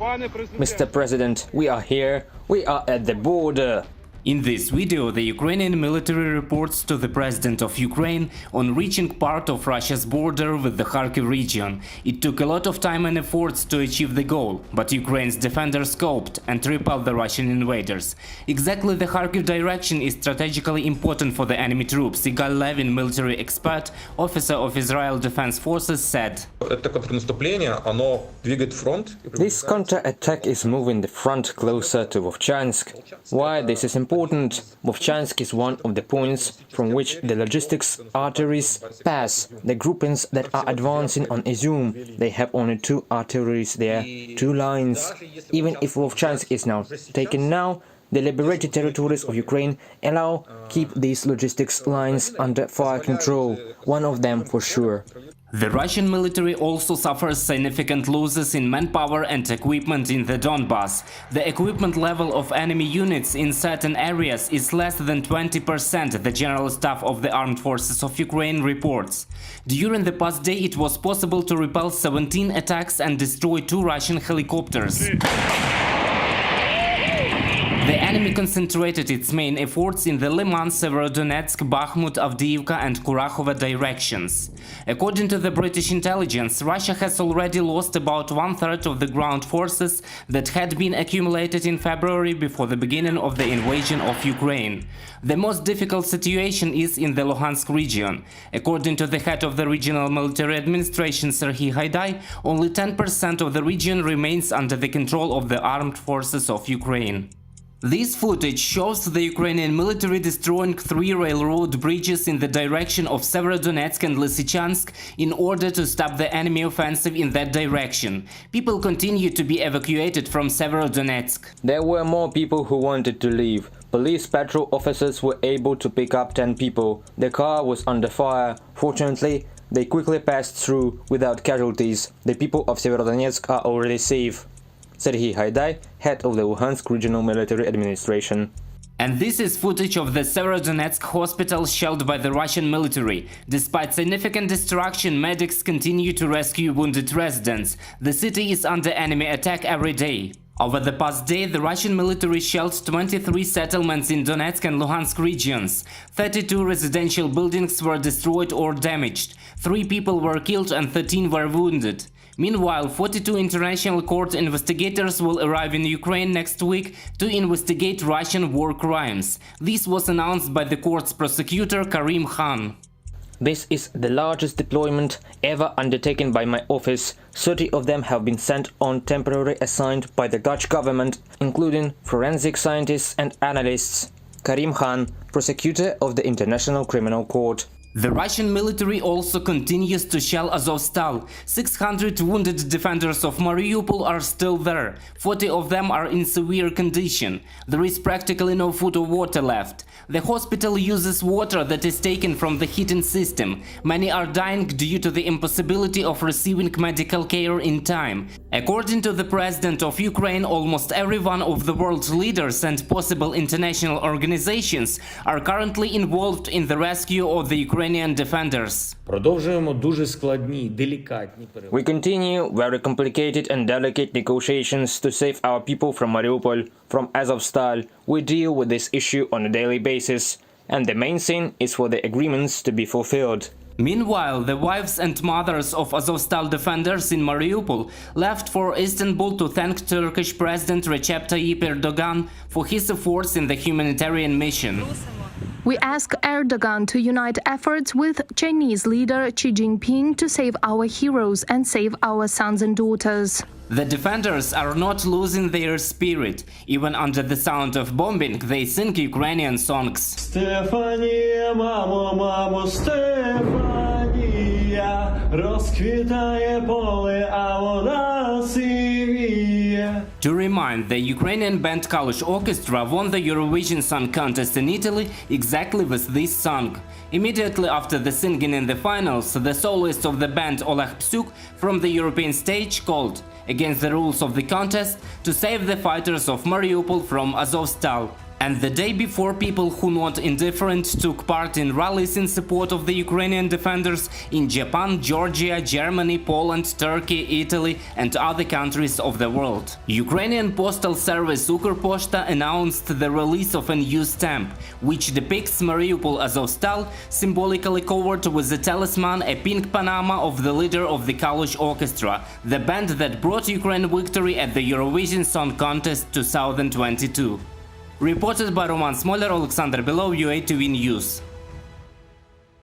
Mr. President, we are here. We are at the border. In this video, the Ukrainian military reports to the President of Ukraine on reaching part of Russia's border with the Kharkiv region. It took a lot of time and efforts to achieve the goal, but Ukraine's defenders coped and repelled the Russian invaders. Exactly the Kharkiv direction is strategically important for the enemy troops. Igal Levin, military expert, officer of Israel Defense Forces, said, This counter-attack is moving the front closer to Vovchansk. Why this is important? Vovchansk is one of the points from which the logistics arteries pass. The groupings that are advancing on Izum, they have only 2 arteries there, 2 lines. Even if Vovchansk is now taken now, the liberated territories of Ukraine keep these logistics lines under fire control, one of them for sure. The Russian military also suffers significant losses in manpower and equipment in the Donbas. The equipment level of enemy units in certain areas is less than 20%, the General Staff of the Armed Forces of Ukraine reports. During the past day it was possible to repel 17 attacks and destroy 2 Russian helicopters. The enemy concentrated its main efforts in the Liman, Severodonetsk, Bakhmut, Avdiivka and Kurakhova directions. According to the British intelligence, Russia has already lost about 1/3 of the ground forces that had been accumulated in February before the beginning of the invasion of Ukraine. The most difficult situation is in the Luhansk region. According to the head of the regional military administration, Serhiy Haidai, only 10% of the region remains under the control of the armed forces of Ukraine. This footage shows the Ukrainian military destroying 3 railroad bridges in the direction of Severodonetsk and Lysychansk in order to stop the enemy offensive in that direction. People continue to be evacuated from Severodonetsk. There were more people who wanted to leave. Police patrol officers were able to pick up 10 people. The car was under fire. Fortunately, they quickly passed through without casualties. The people of Severodonetsk are already safe. Serhiy Haidai, head of the Luhansk Regional Military Administration. And this is footage of the Severodonetsk hospital shelled by the Russian military. Despite significant destruction, medics continue to rescue wounded residents. The city is under enemy attack every day. Over the past day, the Russian military shelled 23 settlements in Donetsk and Luhansk regions. 32 residential buildings were destroyed or damaged. 3 people were killed and 13 were wounded. Meanwhile, 42 international court investigators will arrive in Ukraine next week to investigate Russian war crimes. This was announced by the court's prosecutor Karim Khan. This is the largest deployment ever undertaken by my office. 30 of them have been sent on temporary assigned by the Dutch government, including forensic scientists and analysts. Karim Khan, prosecutor of the International Criminal Court. The Russian military also continues to shell Azovstal. 600 wounded defenders of Mariupol are still there. 40 of them are in severe condition. There is practically no food or water left. The hospital uses water that is taken from the heating system. Many are dying due to the impossibility of receiving medical care in time. According to the President of Ukraine, almost every one of the world's leaders and possible international organizations are currently involved in the rescue of the Ukrainian defenders. We continue very complicated and delicate negotiations to save our people from Mariupol, from Azovstal. We deal with this issue on a daily basis, and the main thing is for the agreements to be fulfilled. Meanwhile, the wives and mothers of Azovstal defenders in Mariupol left for Istanbul to thank Turkish President Recep Tayyip Erdogan for his efforts in the humanitarian mission. We ask Erdogan to unite efforts with Chinese leader Xi Jinping to save our heroes and save our sons and daughters. The defenders are not losing their spirit. Even under the sound of bombing, they sing Ukrainian songs. Stefania, mamo, mamo, Stefania, rozkwitaje pole, a ona sivije. To remind, the Ukrainian band Kalush Orchestra won the Eurovision Song Contest in Italy exactly with this song. Immediately after the singing in the finals, the soloist of the band Oleg Psuk from the European stage called, against the rules of the contest, to save the fighters of Mariupol from Azovstal. And the day before, people who not indifferent took part in rallies in support of the Ukrainian defenders in Japan, Georgia, Germany, Poland, Turkey, Italy and other countries of the world. Ukrainian postal service Ukrposhta announced the release of a new stamp, which depicts Mariupol Azovstal, symbolically covered with a talisman, a pink Panama of the leader of the Kalush Orchestra, the band that brought Ukraine victory at the Eurovision Song Contest 2022. Reported by Roman Smoler, Alexander Belov, UATV News.